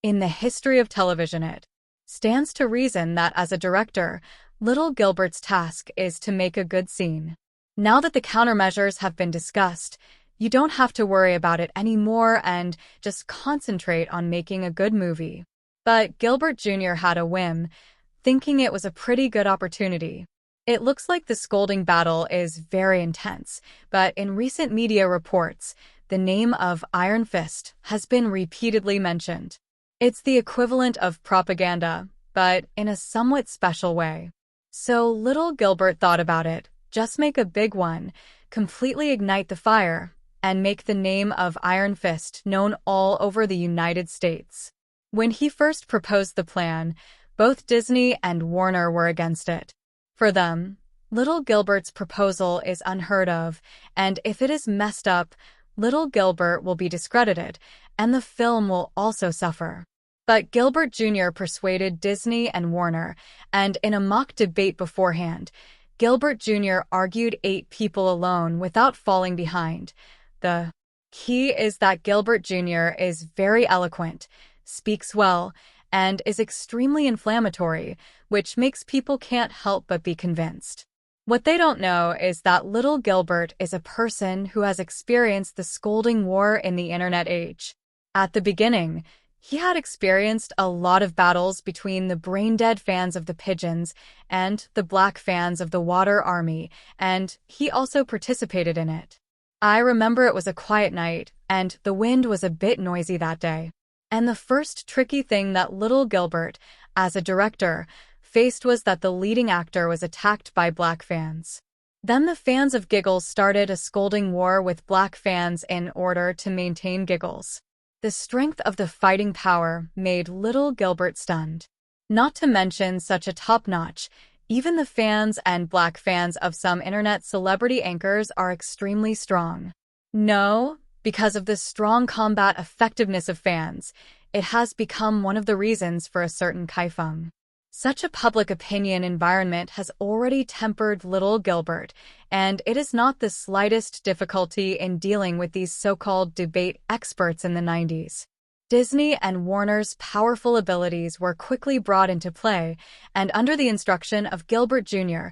In the history of television, it stands to reason that as a director, Little Gilbert's task is to make a good scene. Now that the countermeasures have been discussed, you don't have to worry about it anymore and just concentrate on making a good movie. But Gilbert Jr. had a whim, thinking it was a pretty good opportunity. It looks like the scolding battle is very intense, but in recent media reports, the name of Iron Fist has been repeatedly mentioned. It's the equivalent of propaganda, but in a somewhat special way. So Little Gilbert thought about it. Just make a big one, completely ignite the fire, and make the name of Iron Fist known all over the United States. When he first proposed the plan, both Disney and Warner were against it. For them, Little Gilbert's proposal is unheard of, and if it is messed up, Little Gilbert will be discredited, and the film will also suffer. But Gilbert Jr. persuaded Disney and Warner, and in a mock debate beforehand, Gilbert Jr. argued 8 people alone without falling behind. The key is that Gilbert Jr. is very eloquent, speaks well, and is extremely inflammatory, which makes people can't help but be convinced. What they don't know is that Little Gilbert is a person who has experienced the scolding war in the internet age. At the beginning, he had experienced a lot of battles between the brain-dead fans of the Pigeons and the black fans of the Water Army, and he also participated in it. I remember it was a quiet night, and the wind was a bit noisy that day. And the first tricky thing that Little Gilbert, as a director, faced was that the leading actor was attacked by black fans. Then the fans of Giggles started a scolding war with black fans in order to maintain Giggles. The strength of the fighting power made Little Gilbert stunned. Not to mention such a top-notch, even the fans and black fans of some internet celebrity anchors are extremely strong. No, because of the strong combat effectiveness of fans, it has become one of the reasons for a certain kaifeng. Such a public opinion environment has already tempered Little Gilbert, and it is not the slightest difficulty in dealing with these so-called debate experts in the 90s. Disney and Warner's powerful abilities were quickly brought into play, and under the instruction of Gilbert Jr.,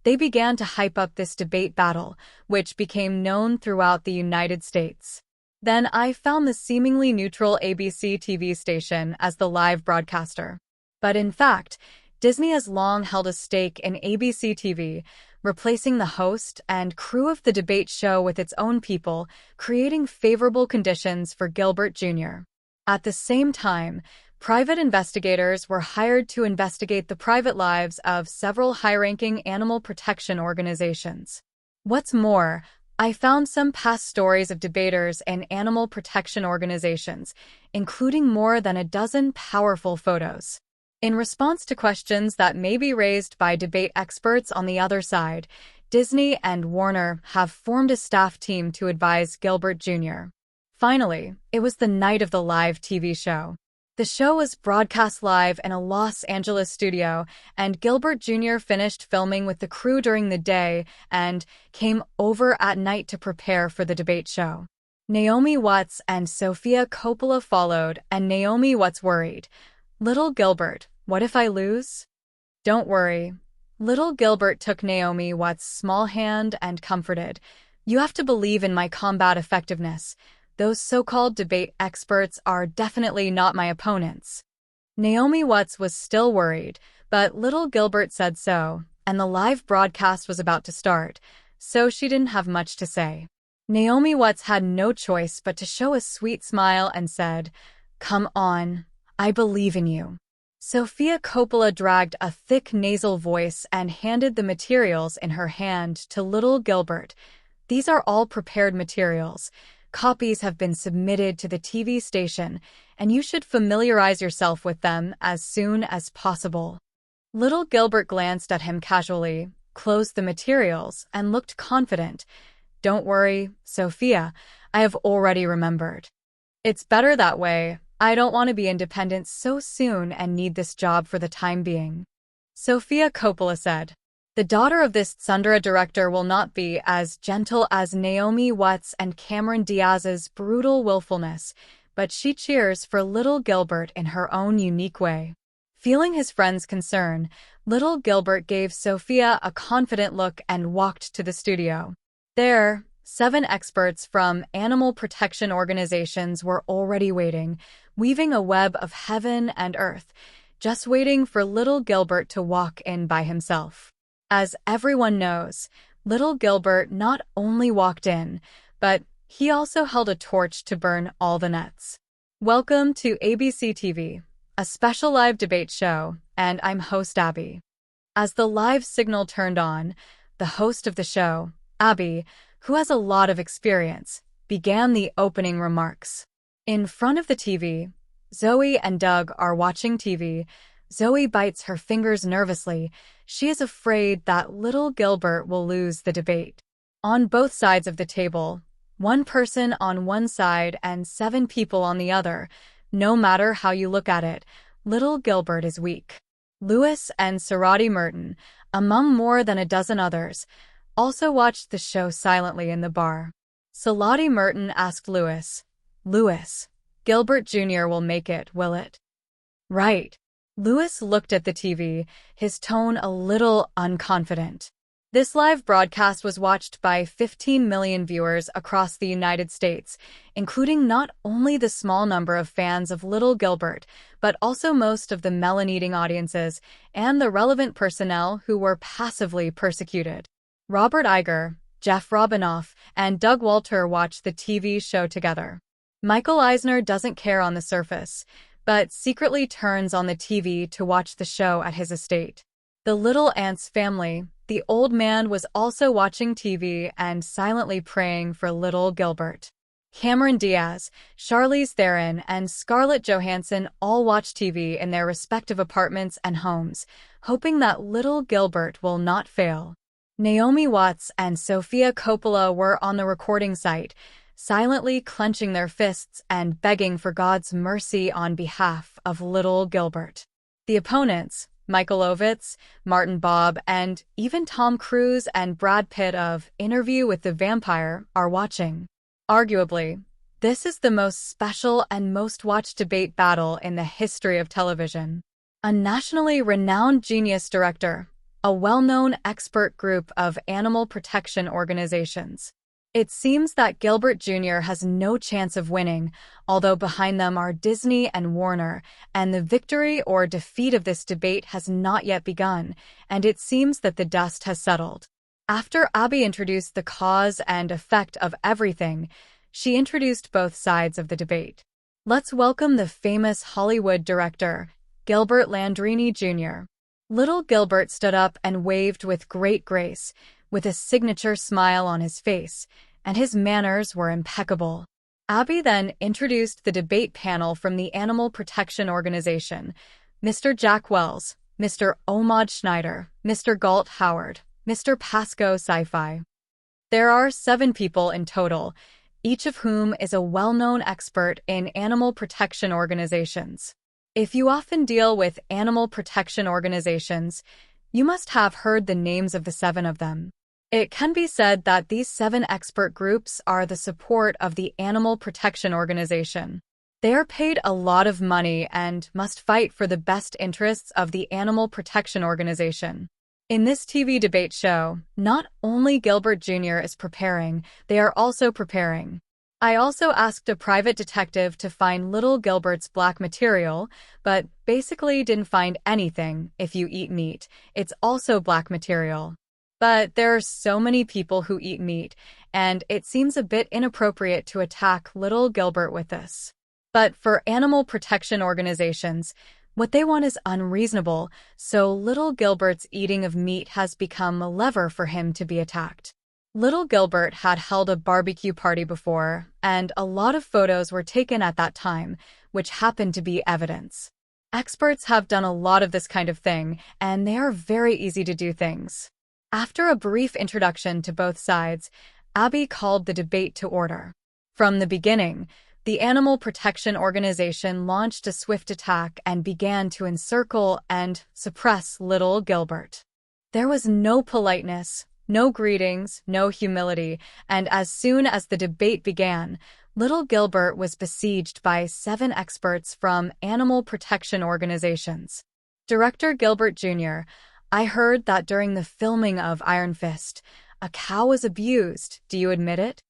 they began to hype up this debate battle, which became known throughout the United States. Then I found the seemingly neutral ABC TV station as the live broadcaster. But in fact, Disney has long held a stake in ABC TV, replacing the host and crew of the debate show with its own people, creating favorable conditions for Gilbert Jr. At the same time, private investigators were hired to investigate the private lives of several high-ranking animal protection organizations. What's more, I found some past stories of debaters in animal protection organizations, including more than a dozen powerful photos. In response to questions that may be raised by debate experts on the other side, Disney and Warner have formed a staff team to advise Gilbert Jr. Finally, it was the night of the live TV show. The show was broadcast live in a Los Angeles studio, and Gilbert Jr. finished filming with the crew during the day and came over at night to prepare for the debate show. Naomi Watts and Sofia Coppola followed, and Naomi Watts worried, "Little Gilbert, what if I lose?" "Don't worry." Little Gilbert took Naomi Watts' small hand and comforted, "You have to believe in my combat effectiveness. Those so-called debate experts are definitely not my opponents." Naomi Watts was still worried, but Little Gilbert said so, and the live broadcast was about to start, so she didn't have much to say. Naomi Watts had no choice but to show a sweet smile and said, "Come on, I believe in you." Sofia Coppola dragged a thick nasal voice and handed the materials in her hand to Little Gilbert. "These are all prepared materials. Copies have been submitted to the TV station, and you should familiarize yourself with them as soon as possible." Little Gilbert glanced at him casually, closed the materials, and looked confident. "Don't worry, Sophia, I have already remembered. It's better that way. I don't want to be independent so soon and need this job for the time being." Sofia Coppola said, "The daughter of this tsundere director will not be as gentle as Naomi Watts and Cameron Diaz's brutal willfulness, but she cheers for little Gilbert in her own unique way. Feeling his friend's concern, little Gilbert gave Sophia a confident look and walked to the studio. There, 7 experts from animal protection organizations were already waiting, weaving a web of heaven and earth, just waiting for little Gilbert to walk in by himself. As everyone knows, little Gilbert not only walked in, but he also held a torch to burn all the nets. Welcome to ABC TV, a special live debate show, and I'm host Abby. As the live signal turned on, the host of the show, Abby, who has a lot of experience, began the opening remarks. In front of the TV, Zoe and Doug are watching TV. Zoe bites her fingers nervously. She is afraid that little Gilbert will lose the debate. On both sides of the table, 1 person on one side and 7 people on the other. No matter how you look at it, little Gilbert is weak. Lewis and Sarati Merton, among more than a dozen others, also watched the show silently in the bar. Sarati Merton asked Lewis, "Lewis, Gilbert Jr. will make it, will it?" "Right." Lewis looked at the TV, his tone a little unconfident. This live broadcast was watched by 15 million viewers across the United States, including not only the small number of fans of little Gilbert, but also most of the melon-eating audiences and the relevant personnel who were passively persecuted. Robert Iger, Jeff Robinoff, and Doug Walter watched the TV show together. Michael Eisner doesn't care on the surface, but secretly turns on the TV to watch the show at his estate. The Little Ants family, the old man, was also watching TV and silently praying for little Gilbert. Cameron Diaz, Charlize Theron, and Scarlett Johansson all watch TV in their respective apartments and homes, hoping that little Gilbert will not fail. Naomi Watts and Sofia Coppola were on the recording site, silently clenching their fists and begging for God's mercy on behalf of little Gilbert. The opponents, Michael Ovitz, Martin Bob, and even Tom Cruise and Brad Pitt of Interview with the Vampire, are watching. Arguably, this is the most special and most watched debate battle in the history of television. A nationally renowned genius director, a well-known expert group of animal protection organizations. It seems that Gilbert Jr. has no chance of winning, although behind them are Disney and Warner, and the victory or defeat of this debate has not yet begun, and it seems that the dust has settled. After Abby introduced the cause and effect of everything, she introduced both sides of the debate. Let's welcome the famous Hollywood director, Gilbert Landrini Jr. Little Gilbert stood up and waved with great grace, with a signature smile on his face, and his manners were impeccable. Abby then introduced the debate panel from the Animal Protection Organization, Mr. Jack Wells, Mr. Omad Schneider, Mr. Galt Howard, Mr. Pasco Sci-Fi. There are 7 people in total, each of whom is a well-known expert in animal protection organizations. If you often deal with animal protection organizations, you must have heard the names of the 7 of them. It can be said that these 7 expert groups are the support of the Animal Protection Organization. They are paid a lot of money and must fight for the best interests of the Animal Protection Organization. In this TV debate show, not only Gilbert Jr. is preparing, they are also preparing. I also asked a private detective to find little Gilbert's black material, but basically didn't find anything. If you eat meat, it's also black material. But there are so many people who eat meat, and it seems a bit inappropriate to attack little Gilbert with this. But for animal protection organizations, what they want is unreasonable, so little Gilbert's eating of meat has become a lever for him to be attacked. Little Gilbert had held a barbecue party before, and a lot of photos were taken at that time, which happened to be evidence. Experts have done a lot of this kind of thing, and they are very easy to do things. After a brief introduction to both sides, Abby called the debate to order. From the beginning, the Animal Protection Organization launched a swift attack and began to encircle and suppress little Gilbert. There was no politeness, no greetings, no humility, and as soon as the debate began, Little Gilbert was besieged by 7 experts from animal protection organizations. Director Gilbert Jr., I heard that during the filming of Iron Fist, a cow was abused. Do you admit it?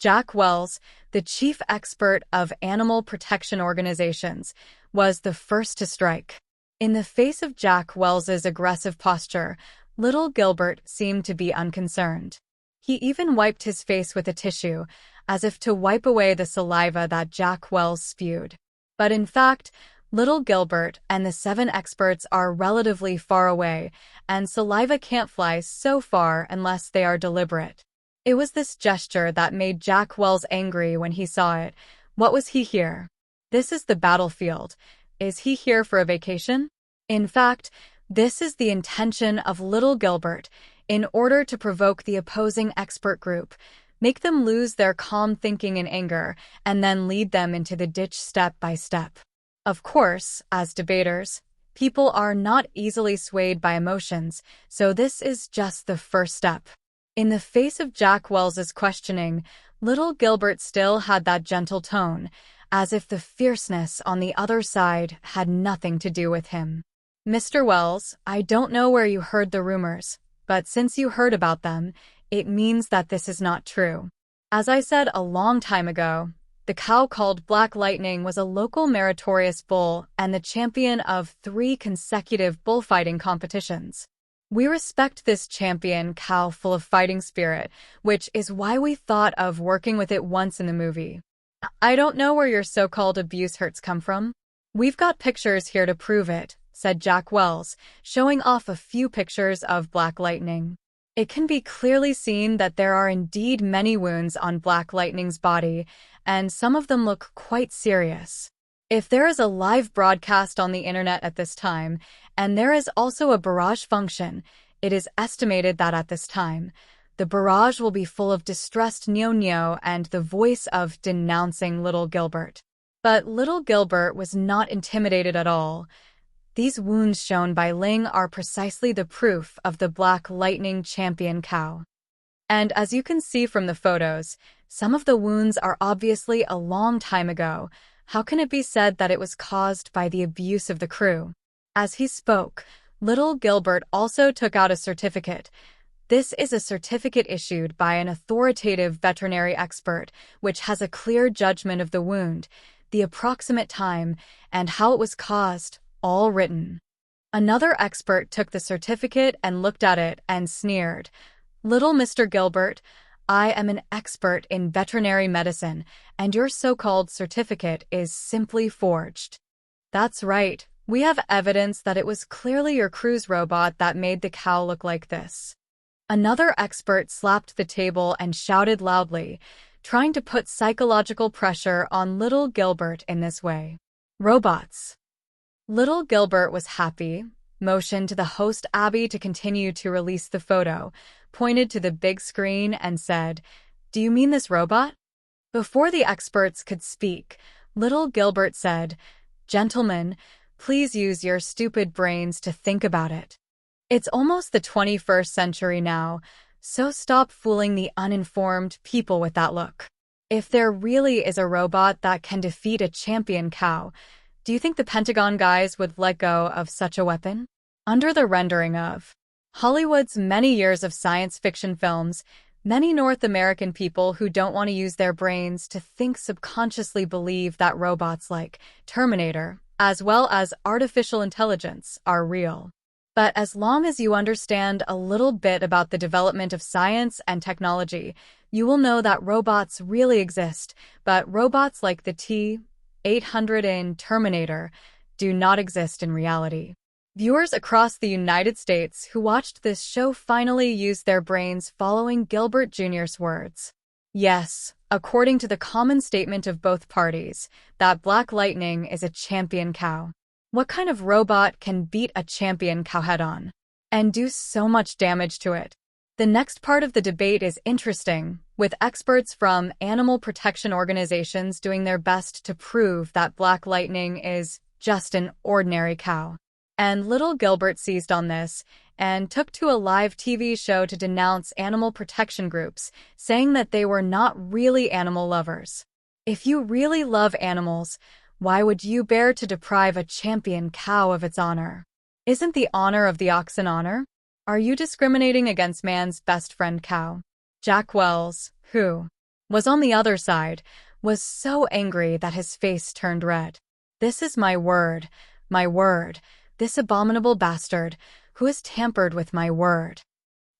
Jack Wells, the chief expert of animal protection organizations, was the first to strike. In the face of Jack Wells's aggressive posture, little Gilbert seemed to be unconcerned. He even wiped his face with a tissue, as if to wipe away the saliva that Jack Wells spewed. But in fact, little Gilbert and the 7 experts are relatively far away, and saliva can't fly so far unless they are deliberate. It was this gesture that made Jack Wells angry when he saw it. What was he here? This is the battlefield. Is he here for a vacation? In fact, this is the intention of little Gilbert, in order to provoke the opposing expert group, make them lose their calm thinking in anger, and then lead them into the ditch step by step. Of course, as debaters, people are not easily swayed by emotions, so this is just the first step. In the face of Jack Wells's questioning, little Gilbert still had that gentle tone, as if the fierceness on the other side had nothing to do with him. Mr. Wells, I don't know where you heard the rumors, but since you heard about them, it means that this is not true. As I said a long time ago, the cow called Black Lightning was a local meritorious bull and the champion of 3 consecutive bullfighting competitions. We respect this champion cow full of fighting spirit, which is why we thought of working with it once in the movie. I don't know where your so-called abuse hurts come from. We've got pictures here to prove it, said Jack Wells, showing off a few pictures of Black Lightning. It can be clearly seen that there are indeed many wounds on Black Lightning's body, and some of them look quite serious. If there is a live broadcast on the internet at this time, and there is also a barrage function, it is estimated that at this time, the barrage will be full of distressed Nyo-Nyo and the voice of denouncing little Gilbert. But little Gilbert was not intimidated at all. These wounds shown by Ling are precisely the proof of the Black Lightning champion cow. And as you can see from the photos, some of the wounds are obviously a long time ago. How can it be said that it was caused by the abuse of the crew? As he spoke, little Gilbert also took out a certificate. This is a certificate issued by an authoritative veterinary expert, which has a clear judgment of the wound, the approximate time, and how it was caused, all written. Another expert took the certificate and looked at it and sneered. Little Mr. Gilbert, I am an expert in veterinary medicine, and your so-called certificate is simply forged. That's right. We have evidence that it was clearly your crew's robot that made the cow look like this. Another expert slapped the table and shouted loudly, trying to put psychological pressure on little Gilbert in this way. Robots. Little Gilbert was happy, motioned to the host Abby to continue to release the photo, pointed to the big screen and said, "Do you mean this robot?" Before the experts could speak, little Gilbert said, "Gentlemen, please use your stupid brains to think about it. It's almost the 21st century now, so stop fooling the uninformed people with that look. If there really is a robot that can defeat a champion cow, do you think the Pentagon guys would let go of such a weapon?" Under the rendering of Hollywood's many years of science fiction films, many North American people who don't want to use their brains to think subconsciously believe that robots like Terminator, as well as artificial intelligence, are real. But as long as you understand a little bit about the development of science and technology, you will know that robots really exist, but robots like the T-800 in Terminator do not exist in reality. Viewers across the United States who watched this show finally used their brains following Gilbert Jr.'s words. Yes, according to the common statement of both parties, that Black Lightning is a champion cow. What kind of robot can beat a champion cow head-on and do so much damage to it? The next part of the debate is interesting, with experts from animal protection organizations doing their best to prove that Black Lightning is just an ordinary cow. And little Gilbert seized on this and took to a live TV show to denounce animal protection groups, saying that they were not really animal lovers. If you really love animals, why would you bear to deprive a champion cow of its honor? Isn't the honor of the ox an honor? Are you discriminating against man's best friend cow? Jack Wells, who was on the other side, was so angry that his face turned red. This is my word, this abominable bastard, who has tampered with my word.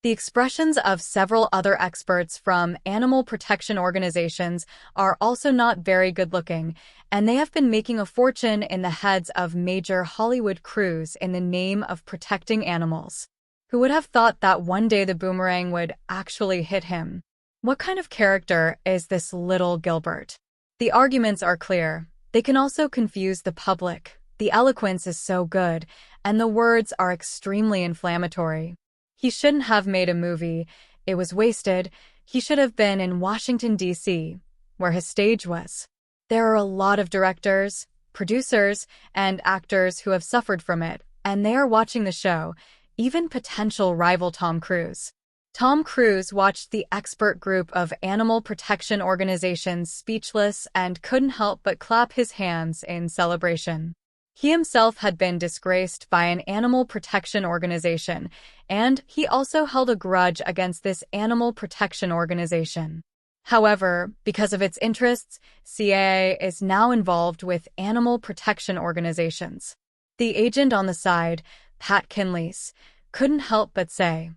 The expressions of several other experts from animal protection organizations are also not very good-looking, and they have been making a fortune in the heads of major Hollywood crews in the name of protecting animals. Who would have thought that one day the boomerang would actually hit him? What kind of character is this little Gilbert? The arguments are clear. They can also confuse the public. The eloquence is so good, and the words are extremely inflammatory. He shouldn't have made a movie. It was wasted. He should have been in Washington, D.C., where his stage was. There are a lot of directors, producers, and actors who have suffered from it, and they are watching the show, even potential rival Tom Cruise. Tom Cruise watched the expert group of animal protection organizations speechless and couldn't help but clap his hands in celebration. He himself had been disgraced by an animal protection organization, and he also held a grudge against this animal protection organization. However, because of its interests, CAA is now involved with animal protection organizations. The agent on the side, Pat Kinleys, couldn't help but say,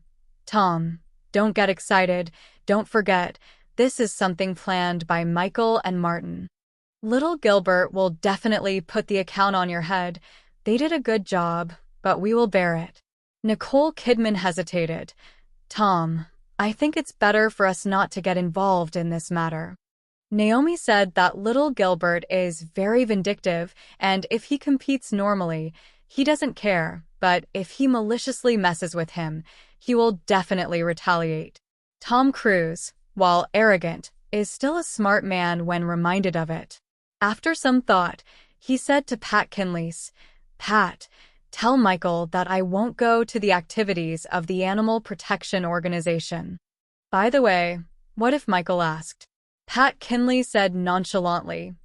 "Tom, don't get excited. Don't forget, this is something planned by Michael and Martin. Little Gilbert will definitely put the account on your head. They did a good job, but we will bear it." Nicole Kidman hesitated. "Tom, I think it's better for us not to get involved in this matter." Naomi said that little Gilbert is very vindictive, and if he competes normally, he doesn't care, but if he maliciously messes with him, he will definitely retaliate. Tom Cruise, while arrogant, is still a smart man when reminded of it. After some thought, he said to Pat Kinleys, "Pat, tell Michael that I won't go to the activities of the Animal Protection Organization." By the way, what if Michael asked? Pat Kinleys said nonchalantly,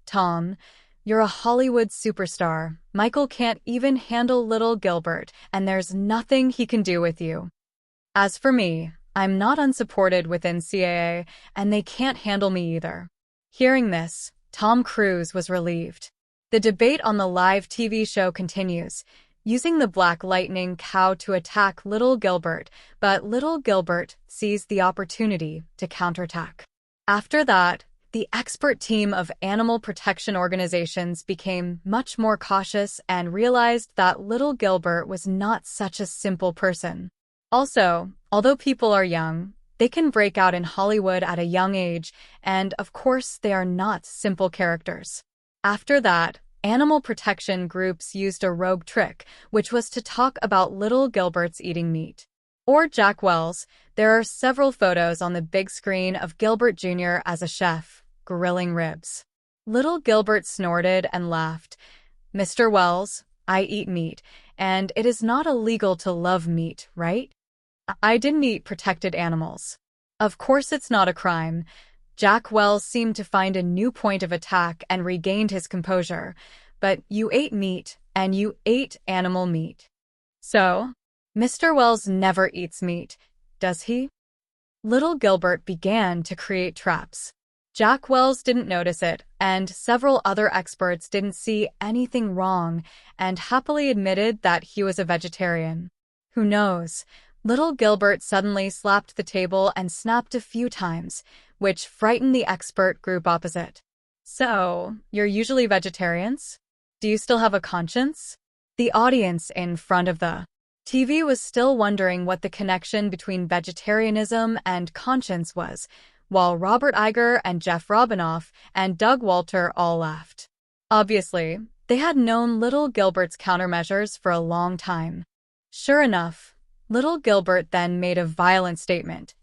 "Tom, you're a Hollywood superstar. Michael can't even handle little Gilbert, and there's nothing he can do with you. As for me, I'm not unsupported within CAA, and they can't handle me either." Hearing this, Tom Cruise was relieved. The debate on the live TV show continues, using the Black Lightning cow to attack little Gilbert, but little Gilbert seized the opportunity to counterattack. After that, the expert team of animal protection organizations became much more cautious and realized that little Gilbert was not such a simple person. Also, although people are young, they can break out in Hollywood at a young age, and of course they are not simple characters. After that, animal protection groups used a rogue trick, which was to talk about little Gilbert's eating meat. Or Jack Wells, there are several photos on the big screen of Gilbert Jr. as a chef, grilling ribs. Little Gilbert snorted and laughed. "Mr. Wells, I eat meat, and it is not illegal to love meat, right? I didn't eat protected animals. Of course it's not a crime." Jack Wells seemed to find a new point of attack and regained his composure. "But you ate meat, and you ate animal meat. So, Mr. Wells never eats meat, does he?" Little Gilbert began to create traps. Jack Wells didn't notice it, and several other experts didn't see anything wrong and happily admitted that he was a vegetarian. Who knows? Little Gilbert suddenly slapped the table and snapped a few times, which frightened the expert group opposite. "So, you're usually vegetarians? Do you still have a conscience?" The audience in front of the TV was still wondering what the connection between vegetarianism and conscience was, while Robert Iger and Jeff Robinoff and Doug Walter all laughed. Obviously, they had known little Gilbert's countermeasures for a long time. Sure enough, little Gilbert then made a violent statement.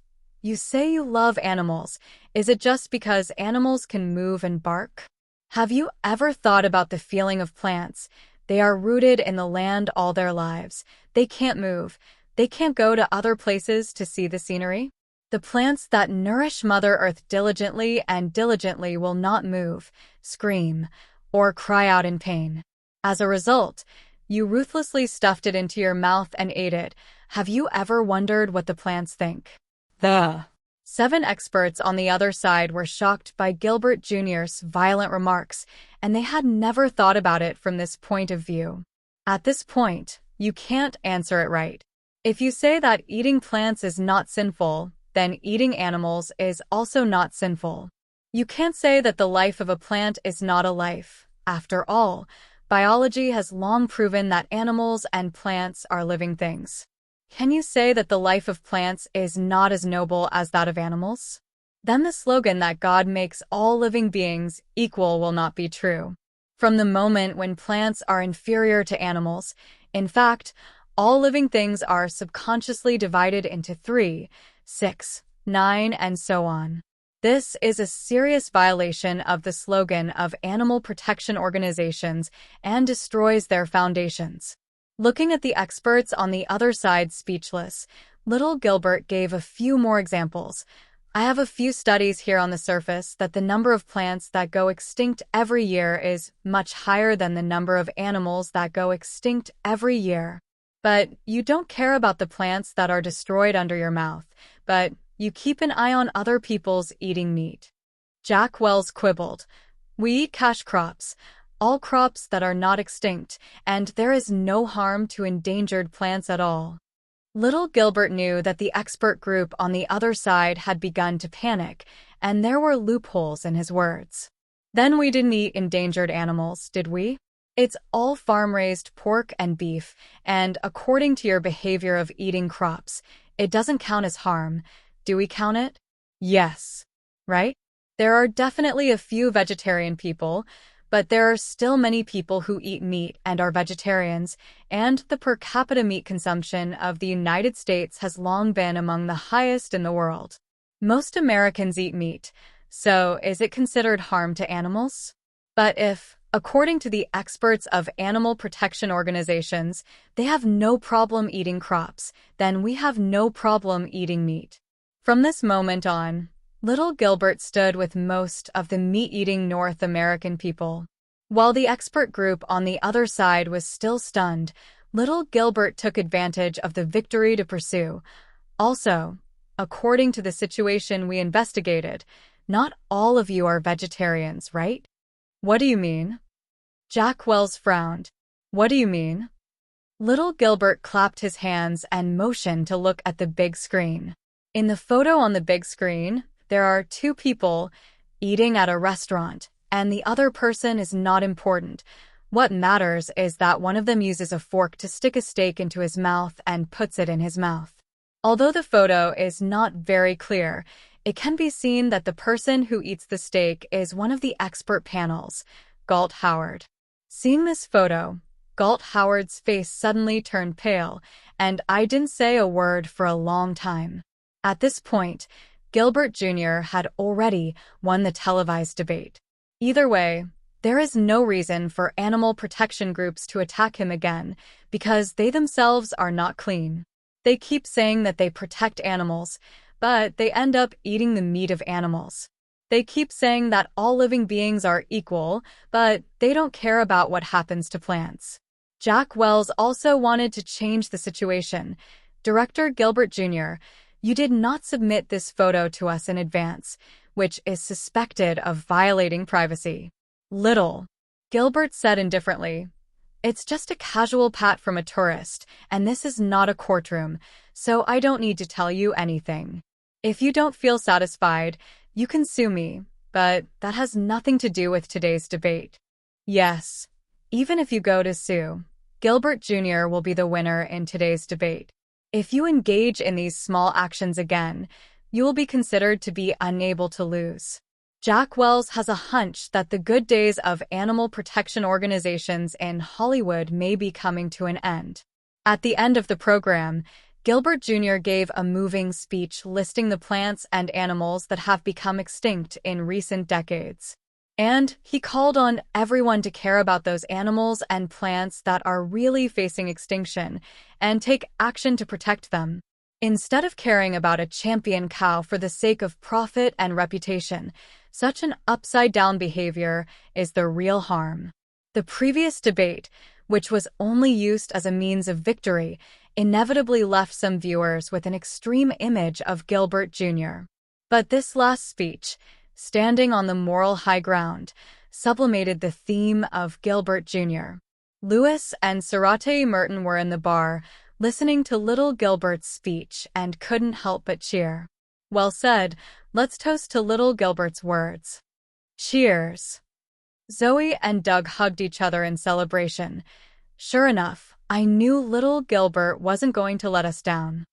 "You say you love animals. Is it just because animals can move and bark? Have you ever thought about the feeling of plants? They are rooted in the land all their lives. They can't move. They can't go to other places to see the scenery. The plants that nourish Mother Earth diligently and diligently will not move, scream, or cry out in pain. As a result, you ruthlessly stuffed it into your mouth and ate it. Have you ever wondered what the plants think? The 7 experts on the other side were shocked by Gilbert Jr.'s violent remarks, and they had never thought about it from this point of view. At this point, you can't answer it right. If you say that eating plants is not sinful, then eating animals is also not sinful. You can't say that the life of a plant is not a life. After all, biology has long proven that animals and plants are living things. Can you say that the life of plants is not as noble as that of animals? Then the slogan that God makes all living beings equal will not be true. From the moment when plants are inferior to animals, in fact, all living things are subconsciously divided into 3, 6, 9, and so on. This is a serious violation of the slogan of animal protection organizations and destroys their foundations. Looking at the experts on the other side speechless, little Gilbert gave a few more examples. I have a few studies here on the surface that the number of plants that go extinct every year is much higher than the number of animals that go extinct every year. But you don't care about the plants that are destroyed under your mouth, but you keep an eye on other people's eating meat. Jack Wells quibbled. We eat cash crops, all crops that are not extinct, and there is no harm to endangered plants at all. Little Gilbert knew that the expert group on the other side had begun to panic, and there were loopholes in his words. Then we didn't eat endangered animals, did we? It's all farm-raised pork and beef, and according to your behavior of eating crops, it doesn't count as harm. Do we count it? Yes. Right? There are definitely a few vegetarian people, but there are still many people who eat meat and are vegetarians, and the per capita meat consumption of the United States has long been among the highest in the world. Most Americans eat meat, so is it considered harm to animals? But if, according to the experts of animal protection organizations, they have no problem eating crops, then we have no problem eating meat. From this moment on, little Gilbert stood with most of the meat-eating North American people. While the expert group on the other side was still stunned, little Gilbert took advantage of the victory to pursue. Also, according to the situation we investigated, not all of you are vegetarians, right? What do you mean? Jack Wells frowned. What do you mean? Little Gilbert clapped his hands and motioned to look at the big screen. In the photo on the big screen, there are 2 people eating at a restaurant, and the other person is not important. What matters is that one of them uses a fork to stick a steak into his mouth and puts it in his mouth. Although the photo is not very clear, it can be seen that the person who eats the steak is one of the expert panels, Galt Howard. Seeing this photo, Galt Howard's face suddenly turned pale, and I didn't say a word for a long time. At this point, Gilbert Jr. had already won the televised debate. Either way, there is no reason for animal protection groups to attack him again, because they themselves are not clean. They keep saying that they protect animals, but they end up eating the meat of animals. They keep saying that all living beings are equal, but they don't care about what happens to plants. Jack Wells also wanted to change the situation. Director Gilbert Jr., you did not submit this photo to us in advance, which is suspected of violating privacy. Little Gilbert said indifferently, it's just a casual pat from a tourist, and this is not a courtroom, so I don't need to tell you anything. If you don't feel satisfied, you can sue me, but that has nothing to do with today's debate. Yes, even if you go to sue, Gilbert Jr. will be the winner in today's debate. If you engage in these small actions again, you will be considered to be unable to lose. Jack Wells has a hunch that the good days of animal protection organizations in Hollywood may be coming to an end. At the end of the program, Gilbert Jr. gave a moving speech listing the plants and animals that have become extinct in recent decades. And he called on everyone to care about those animals and plants that are really facing extinction and take action to protect them. Instead of caring about a champion cow for the sake of profit and reputation, such an upside-down behavior is the real harm. The previous debate, which was only used as a means of victory, inevitably left some viewers with an extreme image of Gilbert Jr. But this last speech, standing on the moral high ground, sublimated the theme of Gilbert Jr. Lewis and Sarate Merton were in the bar, listening to little Gilbert's speech, and couldn't help but cheer. Well said, let's toast to little Gilbert's words. Cheers. Zoe and Doug hugged each other in celebration. Sure enough, I knew little Gilbert wasn't going to let us down.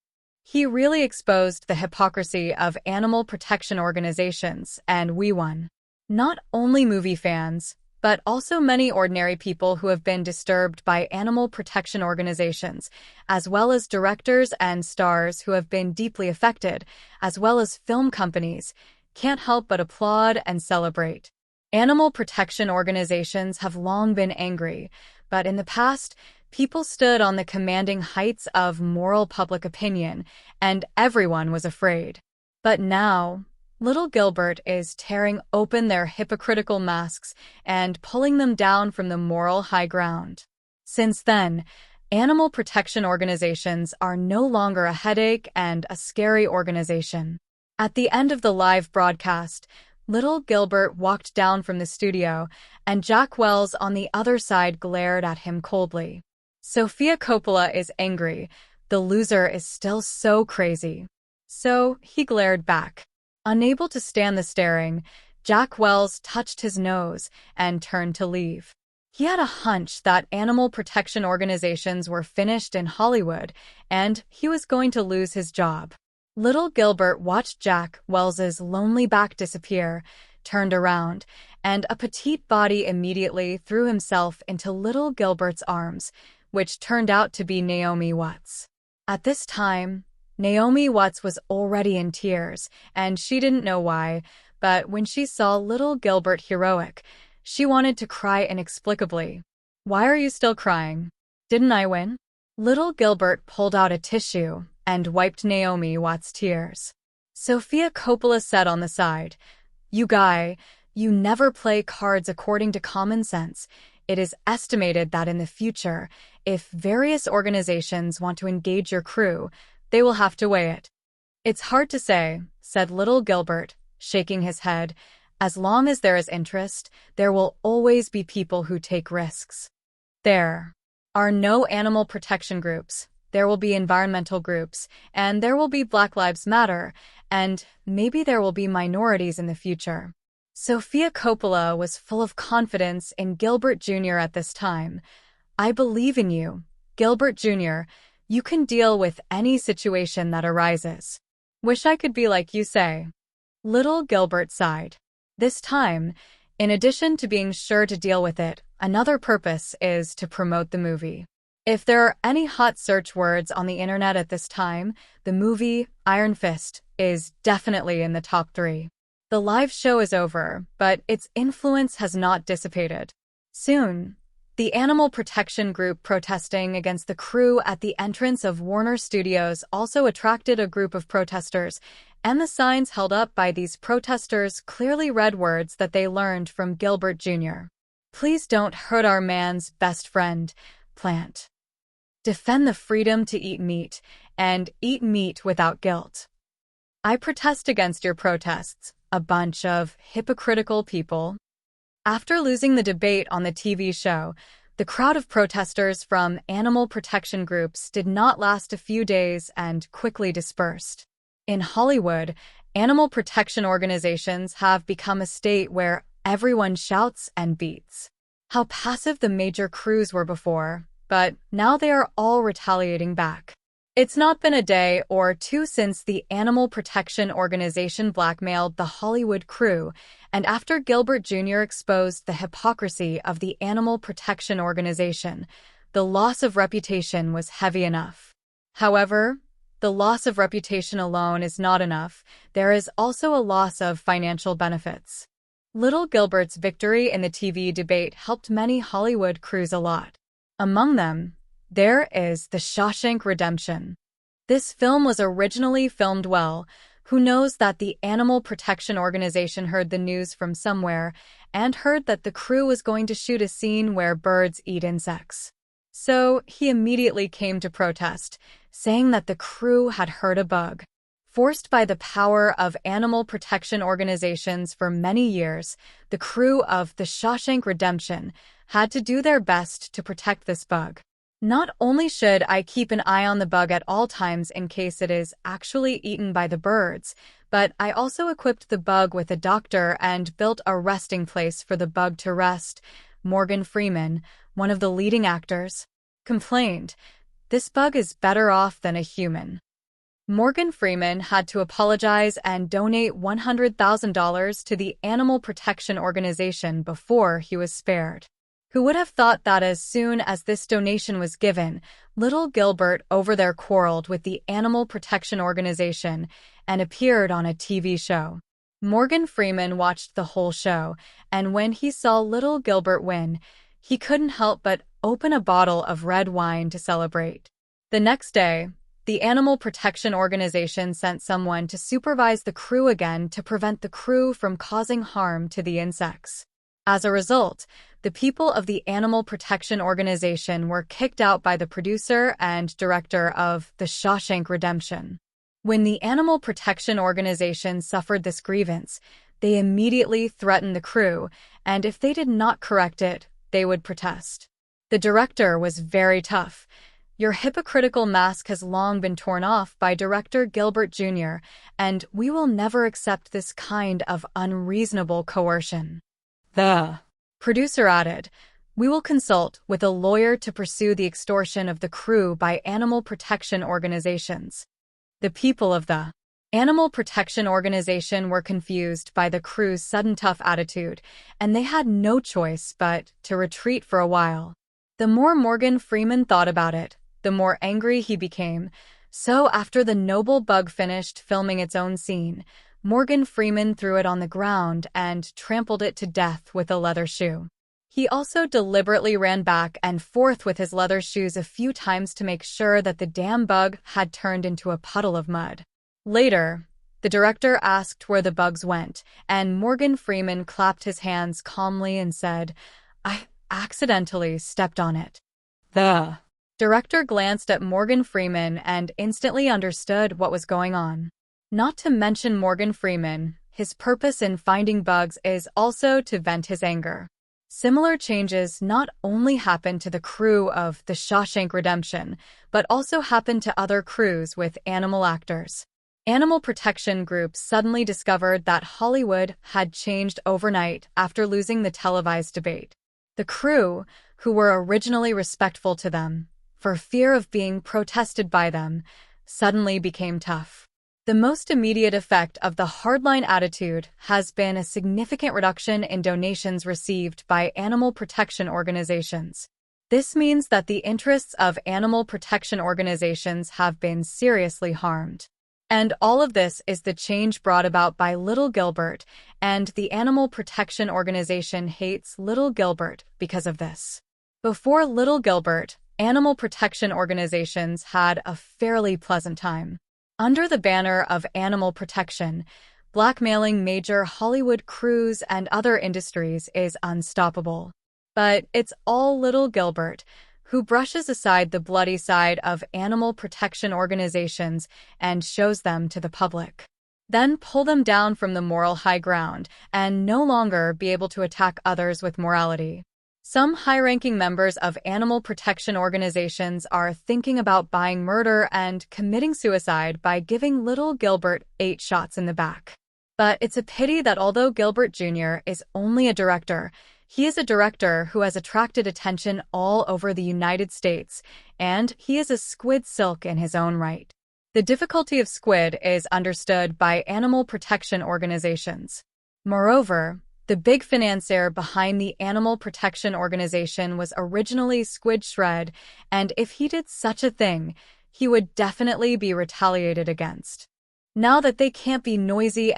He really exposed the hypocrisy of animal protection organizations, and we won. Not only movie fans, but also many ordinary people who have been disturbed by animal protection organizations, as well as directors and stars who have been deeply affected, as well as film companies, can't help but applaud and celebrate. Animal protection organizations have long been angry, but in the past, people stood on the commanding heights of moral public opinion, and everyone was afraid. But now, little Gilbert is tearing open their hypocritical masks and pulling them down from the moral high ground. Since then, animal protection organizations are no longer a headache and a scary organization. At the end of the live broadcast, little Gilbert walked down from the studio, and Jack Wells on the other side glared at him coldly. Sofia Coppola is angry. The loser is still so crazy. So he glared back. Unable to stand the staring, Jack Wells touched his nose and turned to leave. He had a hunch that animal protection organizations were finished in Hollywood, and he was going to lose his job. Little Gilbert watched Jack Wells's lonely back disappear, turned around, and a petite body immediately threw himself into little Gilbert's arms, which turned out to be Naomi Watts. At this time, Naomi Watts was already in tears, and she didn't know why, but when she saw little Gilbert heroic, she wanted to cry inexplicably. Why are you still crying? Didn't I win? Little Gilbert pulled out a tissue and wiped Naomi Watts' tears. Sofia Coppola said on the side, "You guy, you never play cards according to common sense. It is estimated that in the future, if various organizations want to engage your crew, they will have to weigh it." "It's hard to say," said little Gilbert, shaking his head. "As long as there is interest, there will always be people who take risks. There are no animal protection groups. There will be environmental groups, and there will be Black Lives Matter, and maybe there will be minorities in the future." Sofia Coppola was full of confidence in Gilbert Jr. at this time. "I believe in you, Gilbert Jr. You can deal with any situation that arises. Wish I could be like you say." Little Gilbert sighed. This time, in addition to being sure to deal with it, another purpose is to promote the movie. If there are any hot search words on the internet at this time, the movie Iron Fist is definitely in the top 3. The live show is over, but its influence has not dissipated. Soon, the animal protection group protesting against the crew at the entrance of Warner Studios also attracted a group of protesters, and the signs held up by these protesters clearly read words that they learned from Gilbert Jr. "Please don't hurt our man's best friend, plant. Defend the freedom to eat meat, and eat meat without guilt. I protest against your protests, a bunch of hypocritical people." After losing the debate on the TV show, the crowd of protesters from animal protection groups did not last a few days and quickly dispersed. In Hollywood, animal protection organizations have become a state where everyone shouts and beats. How passive the major crews were before, but now they are all retaliating back. It's not been a day or two since the Animal Protection Organization blackmailed the Hollywood crew, and after Gilbert Jr. exposed the hypocrisy of the Animal Protection Organization, the loss of reputation was heavy enough. However, the loss of reputation alone is not enough. There is also a loss of financial benefits. Little Gilbert's victory in the TV debate helped many Hollywood crews a lot. Among them, there is The Shawshank Redemption. This film was originally filmed well. Who knows that the Animal Protection Organization heard the news from somewhere and heard that the crew was going to shoot a scene where birds eat insects. So he immediately came to protest, saying that the crew had heard a bug. Forced by the power of animal protection organizations for many years, the crew of The Shawshank Redemption had to do their best to protect this bug. Not only should I keep an eye on the bug at all times in case it is actually eaten by the birds, but I also equipped the bug with a doctor and built a resting place for the bug to rest. Morgan Freeman, one of the leading actors, complained, "This bug is better off than a human." Morgan Freeman had to apologize and donate $100,000 to the Animal Protection Organization before he was spared. Who would have thought that as soon as this donation was given, little Gilbert over there quarreled with the Animal Protection Organization and appeared on a TV show. Morgan Freeman watched the whole show, and when he saw little Gilbert win, he couldn't help but open a bottle of red wine to celebrate. The next day, the Animal Protection Organization sent someone to supervise the crew again to prevent the crew from causing harm to the insects. As a result, the people of the Animal Protection Organization were kicked out by the producer and director of The Shawshank Redemption. When the Animal Protection Organization suffered this grievance, they immediately threatened the crew, and if they did not correct it, they would protest. The director was very tough. "Your hypocritical mask has long been torn off by Director Gilbert Jr., and we will never accept this kind of unreasonable coercion." The producer added, "We will consult with a lawyer to pursue the extortion of the crew by animal protection organizations." The people of the Animal Protection Organization were confused by the crew's sudden tough attitude, and they had no choice but to retreat for a while. The more Morgan Freeman thought about it, the more angry he became. So after the noble bug finished filming its own scene, Morgan Freeman threw it on the ground and trampled it to death with a leather shoe. He also deliberately ran back and forth with his leather shoes a few times to make sure that the damn bug had turned into a puddle of mud. Later, the director asked where the bugs went, and Morgan Freeman clapped his hands calmly and said, "I accidentally stepped on it." The director glanced at Morgan Freeman and instantly understood what was going on. Not to mention Morgan Freeman, his purpose in finding bugs is also to vent his anger. Similar changes not only happened to the crew of The Shawshank Redemption, but also happened to other crews with animal actors. Animal protection groups suddenly discovered that Hollywood had changed overnight after losing the televised debate. The crew, who were originally respectful to them, for fear of being protested by them, suddenly became tough. The most immediate effect of the hardline attitude has been a significant reduction in donations received by animal protection organizations. This means that the interests of animal protection organizations have been seriously harmed. And all of this is the change brought about by Little Gilbert, and the Animal Protection Organization hates Little Gilbert because of this. Before Little Gilbert, animal protection organizations had a fairly pleasant time. Under the banner of animal protection, blackmailing major Hollywood crews and other industries is unstoppable. But it's all Little Gilbert who brushes aside the bloody side of animal protection organizations and shows them to the public. Then pull them down from the moral high ground and no longer be able to attack others with morality. Some high-ranking members of animal protection organizations are thinking about buying murder and committing suicide by giving Little Gilbert 8 shots in the back. But it's a pity that although Gilbert Jr. is only a director, he is a director who has attracted attention all over the United States, and he is a squid silk in his own right. The difficulty of squid is understood by animal protection organizations. Moreover, the big financier behind the Animal Protection Organization was originally Squid Shred, and if he did such a thing, he would definitely be retaliated against. Now that they can't be noisy,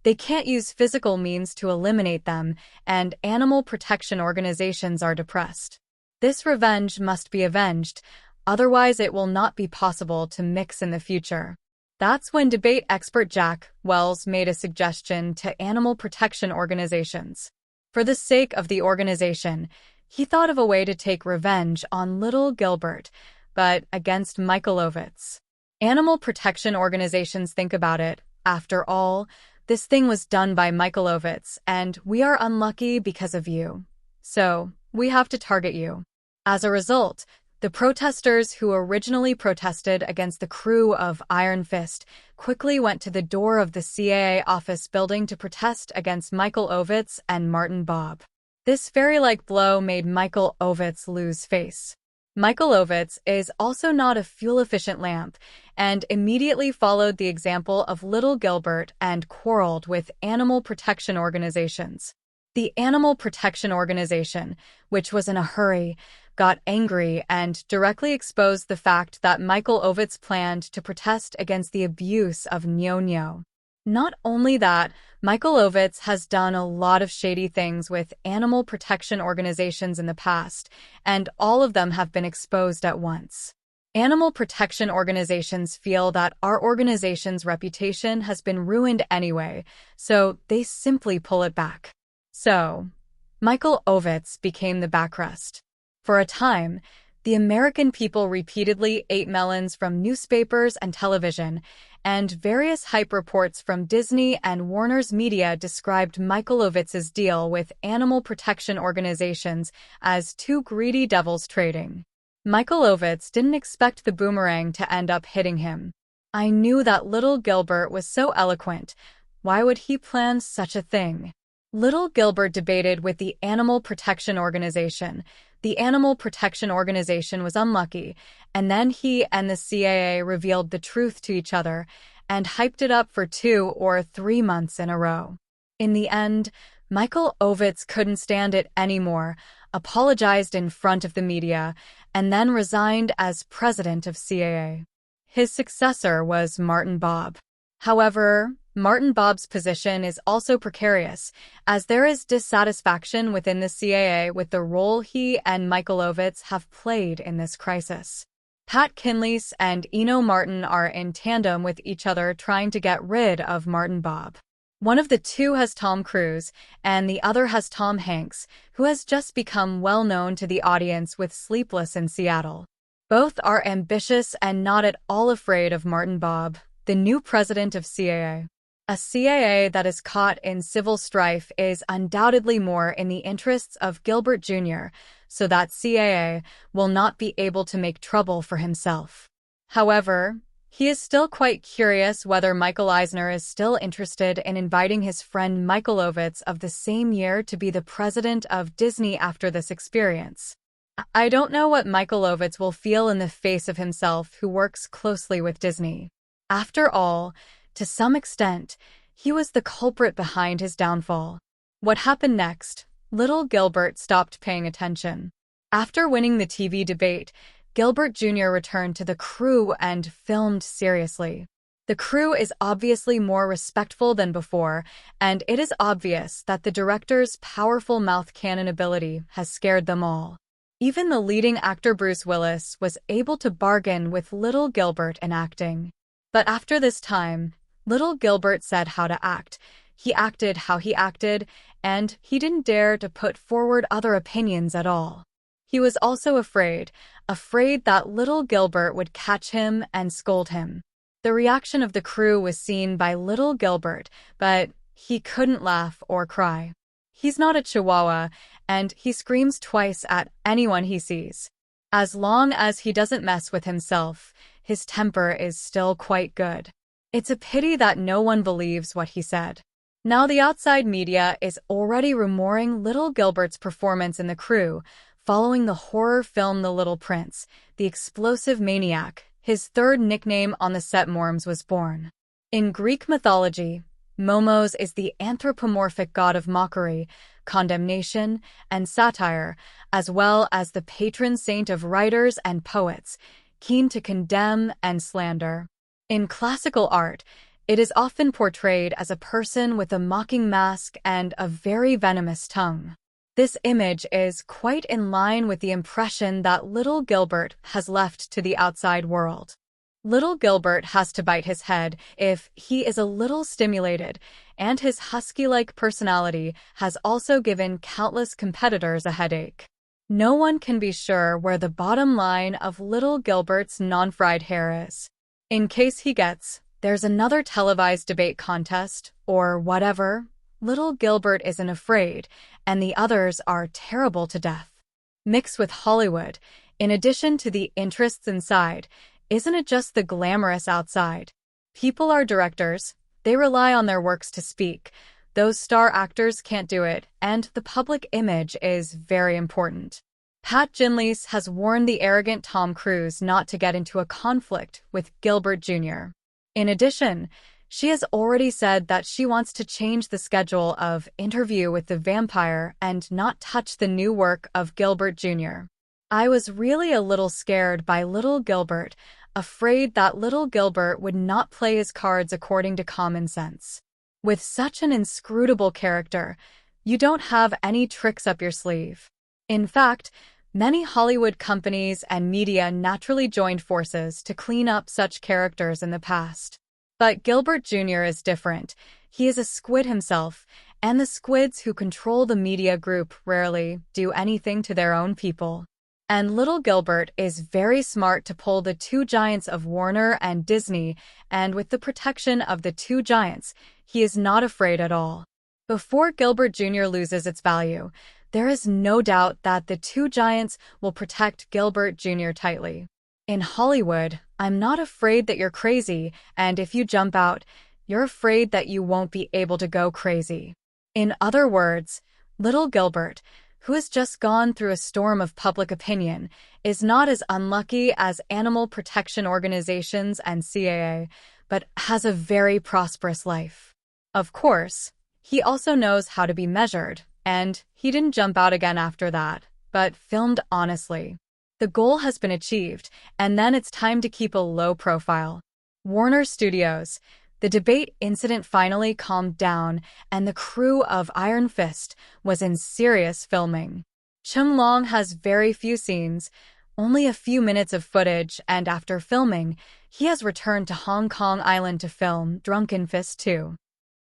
they can't use physical means to eliminate them, and animal protection organizations are depressed. This revenge must be avenged. Otherwise, it will not be possible to mix in the future. That's when debate expert Jack Wells made a suggestion to animal protection organizations. For the sake of the organization, he thought of a way to take revenge on little Gilbert, but against Michael Ovitz. Animal protection organizations think about it. After all, this thing was done by Michael Ovitz, and we are unlucky because of you. So, we have to target you. As a result, the protesters who originally protested against the crew of Iron Fist quickly went to the door of the CAA office building to protest against Michael Ovitz and Martin Bob. This fairy-like blow made Michael Ovitz lose face. Michael Ovitz is also not a fuel-efficient lamp, and immediately followed the example of little Gilbert and quarreled with animal protection organizations. The Animal Protection Organization, which was in a hurry, got angry and directly exposed the fact that Michael Ovitz planned to protest against the abuse of Nyo-Nyo. Not only that, Michael Ovitz has done a lot of shady things with animal protection organizations in the past, and all of them have been exposed at once. Animal protection organizations feel that our organization's reputation has been ruined anyway, so they simply pull it back. So, Michael Ovitz became the backrest. For a time, the American people repeatedly ate melons from newspapers and television, and various hype reports from Disney and Warner's media described Michael Ovitz's deal with animal protection organizations as two greedy devils trading. Michael Ovitz didn't expect the boomerang to end up hitting him. I knew that little Gilbert was so eloquent. Why would he plan such a thing? Little Gilbert debated with the Animal Protection Organization. The Animal Protection Organization was unlucky, and then he and the CAA revealed the truth to each other and hyped it up for 2 or 3 months in a row. In the end, Michael Ovitz couldn't stand it anymore, apologized in front of the media, and then resigned as president of CAA. His successor was Martin Bob. However, Martin Bob's position is also precarious, as there is dissatisfaction within the CAA with the role he and Michael Ovitz have played in this crisis. Pat Kinlease and Eno Martin are in tandem with each other trying to get rid of Martin Bob. One of the two has Tom Cruise, and the other has Tom Hanks, who has just become well known to the audience with Sleepless in Seattle. Both are ambitious and not at all afraid of Martin Bob, the new president of CAA. A CAA that is caught in civil strife is undoubtedly more in the interests of Gilbert Jr., so that CAA will not be able to make trouble for himself. However, he is still quite curious whether Michael Eisner is still interested in inviting his friend Michael Ovitz of the same year to be the president of Disney after this experience. I don't know what Michael Ovitz will feel in the face of himself who works closely with Disney. After all, to some extent, he was the culprit behind his downfall. What happened next? Little Gilbert stopped paying attention. After winning the TV debate, Gilbert Jr. returned to the crew and filmed seriously. The crew is obviously more respectful than before, and it is obvious that the director's powerful mouth cannon ability has scared them all. Even the leading actor Bruce Willis was able to bargain with little Gilbert in acting. But after this time, little Gilbert said how to act. He acted how he acted, and he didn't dare to put forward other opinions at all. He was also afraid that little Gilbert would catch him and scold him. The reaction of the crew was seen by little Gilbert, but he couldn't laugh or cry. He's not a chihuahua, and he screams twice at anyone he sees. As long as he doesn't mess with himself, his temper is still quite good. It's a pity that no one believes what he said. Now the outside media is already rumoring little Gilbert's performance in the crew, following the horror film The Little Prince. The explosive maniac, his third nickname on the set, Morms, was born. In Greek mythology, Momos is the anthropomorphic god of mockery, condemnation, and satire, as well as the patron saint of writers and poets, keen to condemn and slander. In classical art, it is often portrayed as a person with a mocking mask and a very venomous tongue. This image is quite in line with the impression that little Gilbert has left to the outside world. Little Gilbert has to bite his head if he is a little stimulated, and his husky-like personality has also given countless competitors a headache. No one can be sure where the bottom line of little Gilbert's non-fried hair is. In case he gets, there's another televised debate contest, or whatever. Little Gilbert isn't afraid, and the others are terrible to death. Mixed with Hollywood, in addition to the interests inside, isn't it just the glamorous outside? People are directors. They rely on their works to speak. Those star actors can't do it, and the public image is very important. Pat Ginlise has warned the arrogant Tom Cruise not to get into a conflict with Gilbert Jr. In addition, she has already said that she wants to change the schedule of Interview with the Vampire and not touch the new work of Gilbert Jr. I was really a little scared by little Gilbert, afraid that little Gilbert would not play his cards according to common sense. With such an inscrutable character, you don't have any tricks up your sleeve. In fact, many Hollywood companies and media naturally joined forces to clean up such characters in the past. But Gilbert Jr. is different. He is a squid himself, and the squids who control the media group rarely do anything to their own people. And little Gilbert is very smart to pull the two giants of Warner and Disney, and with the protection of the two giants, he is not afraid at all. Before Gilbert Jr. loses its value, there is no doubt that the two giants will protect Gilbert Jr. tightly. In Hollywood, I'm not afraid that you're crazy, and if you jump out, you're afraid that you won't be able to go crazy. In other words, little Gilbert, who has just gone through a storm of public opinion, is not as unlucky as animal protection organizations and CAA, but has a very prosperous life. Of course, he also knows how to be measured, and he didn't jump out again after that, but filmed honestly. The goal has been achieved, and then it's time to keep a low profile. Warner Studios. The debate incident finally calmed down, and the crew of Iron Fist was in serious filming. Chum Long has very few scenes, only a few minutes of footage, and after filming, he has returned to Hong Kong Island to film Drunken Fist 2.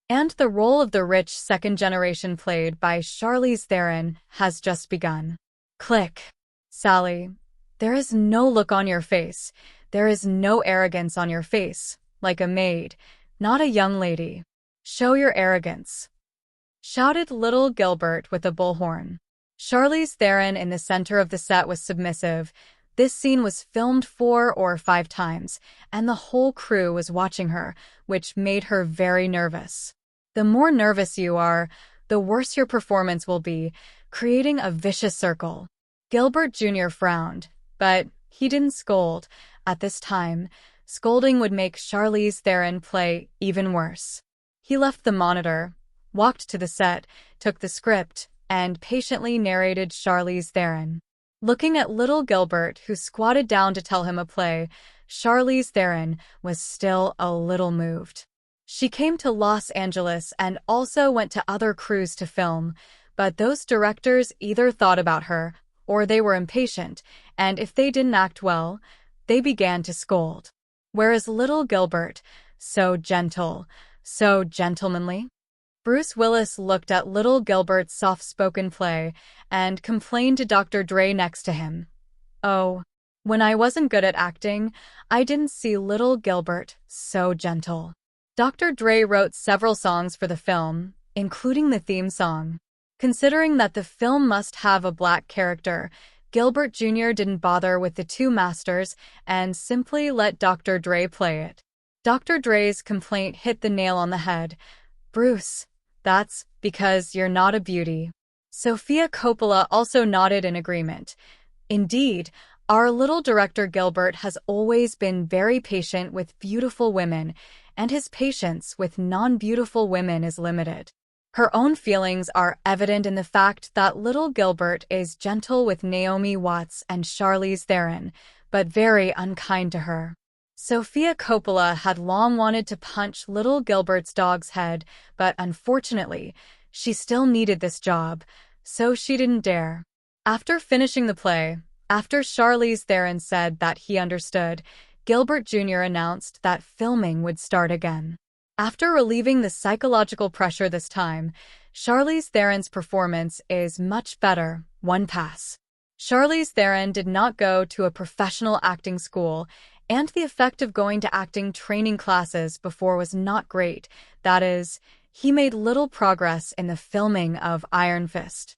And the role of the rich second generation played by Charlize Theron has just begun. Click. Sally, there is no look on your face. There is no arrogance on your face, like a maid. Not a young lady. Show your arrogance, shouted little Gilbert with a bullhorn. Charlize Theron in the center of the set was submissive. This scene was filmed 4 or 5 times, and the whole crew was watching her, which made her very nervous. The more nervous you are, the worse your performance will be, creating a vicious circle. Gilbert Jr. frowned, but he didn't scold. At this time, scolding would make Charlize Theron play even worse. He left the monitor, walked to the set, took the script, and patiently narrated Charlize Theron. Looking at little Gilbert, who squatted down to tell him a play, Charlize Theron was still a little moved. She came to Los Angeles and also went to other crews to film, but those directors either thought about her, or they were impatient, and if they didn't act well, they began to scold. Whereas little Gilbert, so gentle, so gentlemanly. Bruce Willis looked at little Gilbert's soft-spoken play and complained to Dr. Dre next to him. Oh, when I wasn't good at acting, I didn't see little Gilbert so gentle. Dr. Dre wrote several songs for the film, including the theme song. Considering that the film must have a black character, Gilbert Jr. didn't bother with the two masters and simply let Dr. Dre play it. Dr. Dre's complaint hit the nail on the head. Bruce, that's because you're not a beauty. Sofia Coppola also nodded in agreement. Indeed, our little director Gilbert has always been very patient with beautiful women, and his patience with non-beautiful women is limited. Her own feelings are evident in the fact that little Gilbert is gentle with Naomi Watts and Charlize Theron, but very unkind to her. Sofia Coppola had long wanted to punch little Gilbert's dog's head, but unfortunately, she still needed this job, so she didn't dare. After finishing the play, after Charlize Theron said that he understood, Gilbert Jr. announced that filming would start again. After relieving the psychological pressure this time, Charlize Theron's performance is much better, one pass. Charlize Theron did not go to a professional acting school, and the effect of going to acting training classes before was not great. That is, he made little progress in the filming of Iron Fist.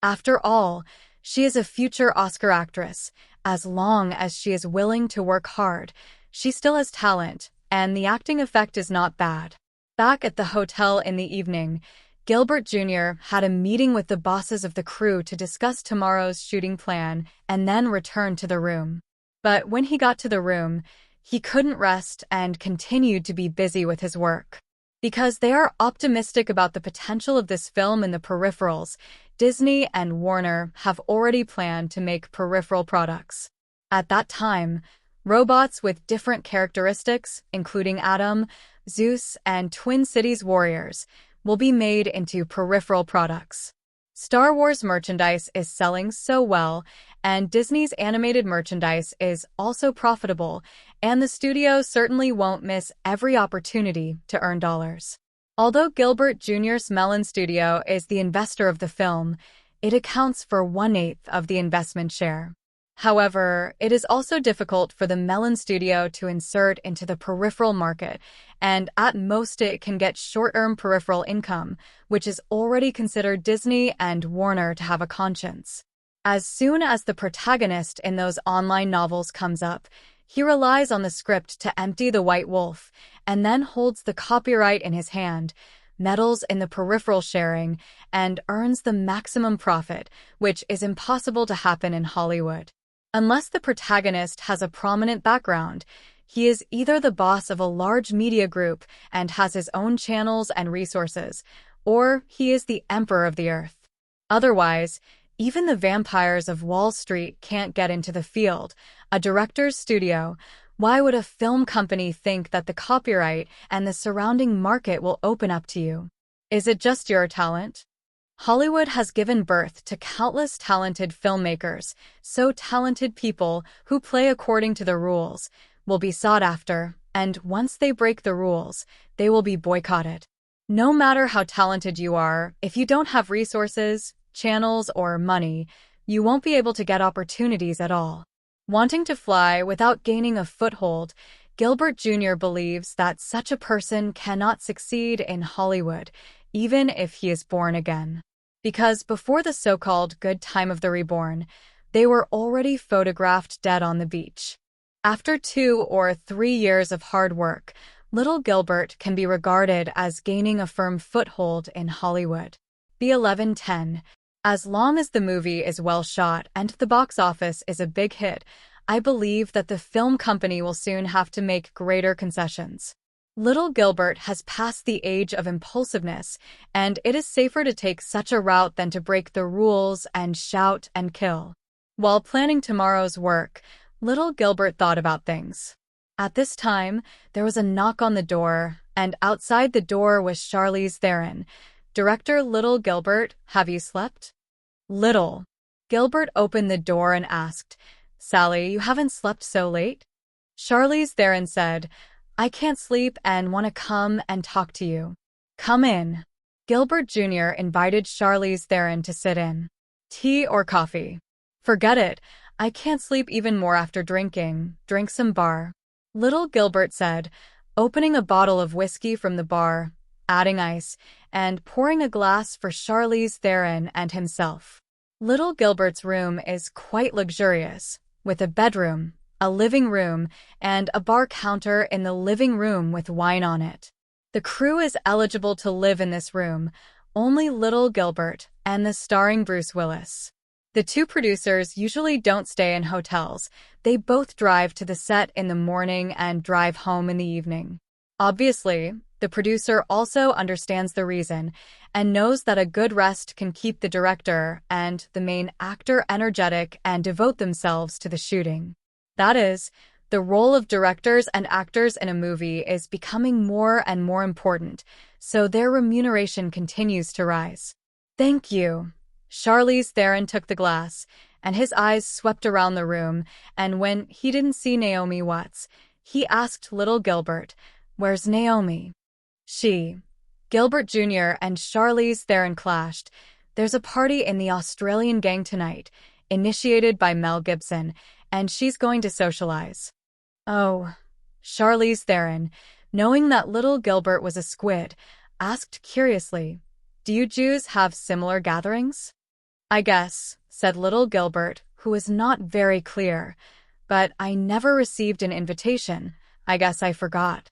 After all, she is a future Oscar actress. As long as she is willing to work hard, she still has talent, and the acting effect is not bad. Back at the hotel in the evening, Gilbert Jr. had a meeting with the bosses of the crew to discuss tomorrow's shooting plan and then return to the room. But when he got to the room, he couldn't rest and continued to be busy with his work. Because they are optimistic about the potential of this film in the peripherals, Disney and Warner have already planned to make peripheral products. At that time, robots with different characteristics, including Adam, Zeus, and Twin Cities warriors, will be made into peripheral products. Star Wars merchandise is selling so well, and Disney's animated merchandise is also profitable, and the studio certainly won't miss every opportunity to earn dollars. Although Gilbert Jr.'s Mellon Studio is the investor of the film, it accounts for 1/8 of the investment share. However, it is also difficult for the Mellon Studio to insert into the peripheral market, and at most it can get short-term peripheral income, which is already considered Disney and Warner to have a conscience. As soon as the protagonist in those online novels comes up, he relies on the script to empty the White Wolf, and then holds the copyright in his hand, meddles in the peripheral sharing, and earns the maximum profit, which is impossible to happen in Hollywood. Unless the protagonist has a prominent background, he is either the boss of a large media group and has his own channels and resources, or he is the emperor of the earth. Otherwise, even the vampires of Wall Street can't get into the field. A director's studio, why would a film company think that the copyright and the surrounding market will open up to you? Is it just your talent? Hollywood has given birth to countless talented filmmakers, so talented people who play according to the rules will be sought after, and once they break the rules, they will be boycotted. No matter how talented you are, if you don't have resources, channels, or money, you won't be able to get opportunities at all. Wanting to fly without gaining a foothold, Gilbert Jr. believes that such a person cannot succeed in Hollywood, even if he is born again. Because before the so-called good time of the reborn, they were already photographed dead on the beach. After 2 or 3 years of hard work, little Gilbert can be regarded as gaining a firm foothold in Hollywood. The 11:10. As long as the movie is well shot and the box office is a big hit, I believe that the film company will soon have to make greater concessions. Little Gilbert has passed the age of impulsiveness, and it is safer to take such a route than to break the rules and shout and kill. While planning tomorrow's work, little Gilbert thought about things. At this time, there was a knock on the door, and outside the door was Charlize Theron. Director Little Gilbert, have you slept? Little Gilbert opened the door and asked, Sally, you haven't slept so late? Charlize Theron said, I can't sleep and want to come and talk to you. Come in. Gilbert Jr. invited Charlize Theron to sit in. Tea or coffee? Forget it. I can't sleep even more after drinking. Drink some bar. Little Gilbert said, opening a bottle of whiskey from the bar, adding ice, and pouring a glass for Charlize Theron and himself. Little Gilbert's room is quite luxurious, with a bedroom, a living room, and a bar counter in the living room with wine on it. The crew is eligible to live in this room, only Little Gilbert and the starring Bruce Willis. The two producers usually don't stay in hotels. They both drive to the set in the morning and drive home in the evening. Obviously, the producer also understands the reason and knows that a good rest can keep the director and the main actor energetic and devote themselves to the shooting. That is, the role of directors and actors in a movie is becoming more and more important, so their remuneration continues to rise. Thank you. Charlize Theron took the glass, and his eyes swept around the room, and when he didn't see Naomi Watts, he asked little Gilbert, "Where's Naomi?" Gilbert Jr. and Charlize Theron clashed. "There's a party in the Australian gang tonight, initiated by Mel Gibson, and she's going to socialize." "Oh." Charlize Theron, knowing that little Gilbert was a squid, asked curiously, "Do you Jews have similar gatherings?" "I guess," said little Gilbert, who was not very clear, "but I never received an invitation. I guess I forgot."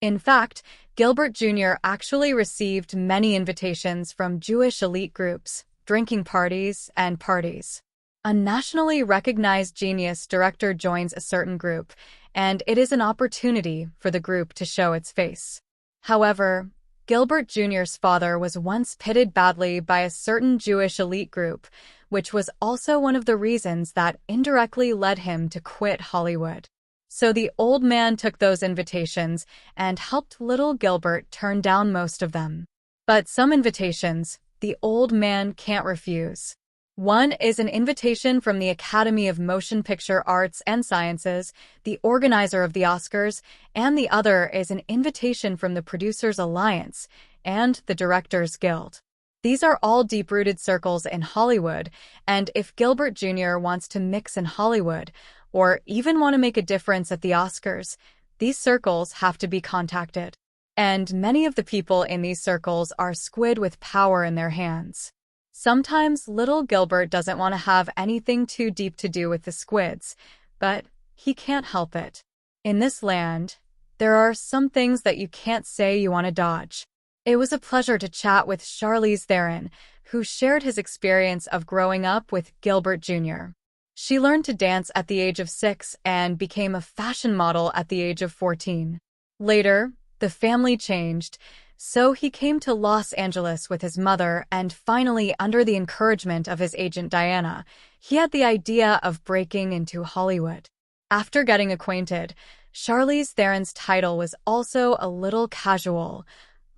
In fact, Gilbert Jr. actually received many invitations from Jewish elite groups, drinking parties, and parties. A nationally recognized genius director joins a certain group, and it is an opportunity for the group to show its face. However, Gilbert Jr.'s father was once pitted badly by a certain Jewish elite group, which was also one of the reasons that indirectly led him to quit Hollywood. So the old man took those invitations and helped little Gilbert turn down most of them. But some invitations, the old man can't refuse. One is an invitation from the Academy of Motion Picture Arts and Sciences, the organizer of the Oscars, and the other is an invitation from the Producers Alliance and the Directors Guild. These are all deep-rooted circles in Hollywood, and if Gilbert Jr. wants to mix in Hollywood, or even want to make a difference at the Oscars, these circles have to be contacted. And many of the people in these circles are squid with power in their hands. Sometimes little Gilbert doesn't want to have anything too deep to do with the squids, but he can't help it. In this land, there are some things that you can't say you want to dodge. It was a pleasure to chat with Charlize Theron, who shared his experience of growing up with Gilbert Jr. She learned to dance at the age of 6 and became a fashion model at the age of 14. Later, the family changed, so he came to Los Angeles with his mother, and finally, under the encouragement of his agent Diana, he had the idea of breaking into Hollywood. After getting acquainted, Charlize Theron's title was also a little casual.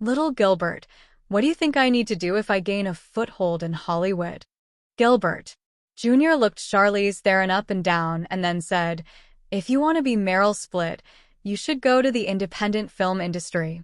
"Little Gilbert, what do you think I need to do if I gain a foothold in Hollywood?" Gilbert Jr. looked Charlize Theron up and down and then said, "If you want to be Meryl Split, you should go to the independent film industry."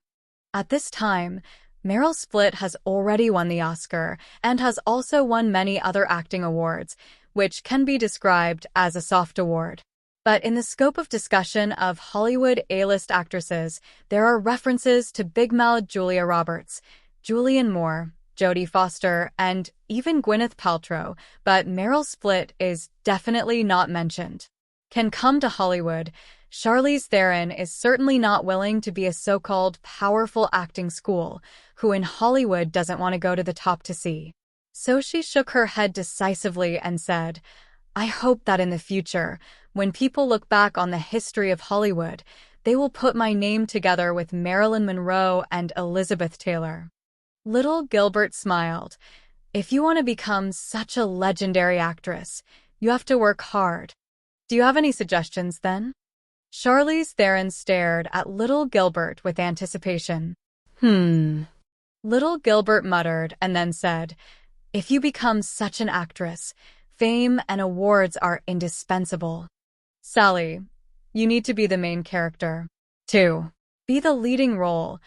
At this time, Meryl Split has already won the Oscar and has also won many other acting awards, which can be described as a soft award. But in the scope of discussion of Hollywood A-list actresses, there are references to big-mouthed Julia Roberts, Julianne Moore, Jodie Foster, and even Gwyneth Paltrow, but Meryl Split is definitely not mentioned. Can come to Hollywood, Charlize Theron is certainly not willing to be a so-called powerful acting school, who in Hollywood doesn't want to go to the top to see. So she shook her head decisively and said, "I hope that in the future, when people look back on the history of Hollywood, they will put my name together with Marilyn Monroe and Elizabeth Taylor." Little Gilbert smiled. "If you want to become such a legendary actress, you have to work hard. Do you have any suggestions then?" Charlize Theron stared at little Gilbert with anticipation. Little Gilbert muttered and then said, "If you become such an actress, fame and awards are indispensable. Sally, you need to be the main character. 2. Be the leading role.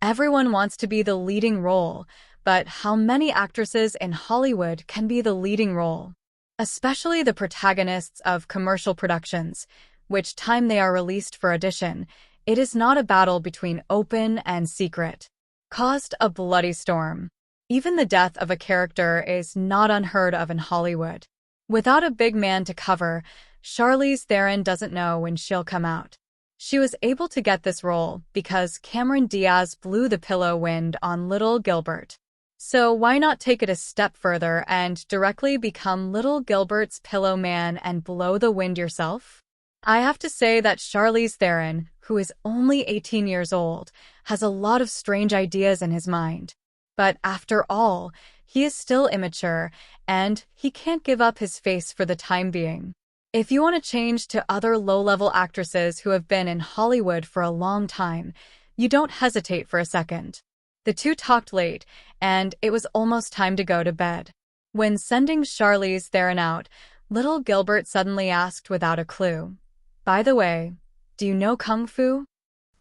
Everyone wants to be the leading role, but how many actresses in Hollywood can be the leading role? Especially the protagonists of commercial productions, which time they are released for audition, it is not a battle between open and secret. Caused a bloody storm. Even the death of a character is not unheard of in Hollywood. Without a big man to cover, Charlize Theron doesn't know when she'll come out. She was able to get this role because Cameron Diaz blew the pillow wind on little Gilbert. So why not take it a step further and directly become little Gilbert's pillow man and blow the wind yourself? I have to say that Charlize Theron, who is only 18 years old, has a lot of strange ideas in his mind. But after all, he is still immature, and he can't give up his face for the time being. If you want to change to other low-level actresses who have been in Hollywood for a long time, you don't hesitate for a second. The two talked late, and it was almost time to go to bed. When sending Charlize Theron out, little Gilbert suddenly asked without a clue, "By the way, do you know Kung Fu?"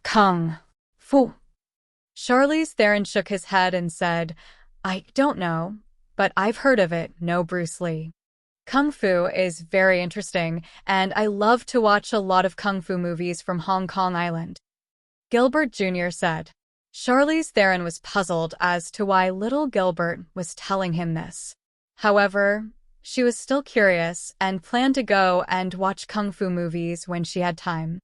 Kung Fu. Charlize Theron shook his head and said, "I don't know, but I've heard of it, no Bruce Lee." Kung Fu is very interesting, and I love to watch a lot of Kung Fu movies from Hong Kong Island, Gilbert Jr. said. Charlize Theron was puzzled as to why little Gilbert was telling him this. However, she was still curious and planned to go and watch Kung Fu movies when she had time.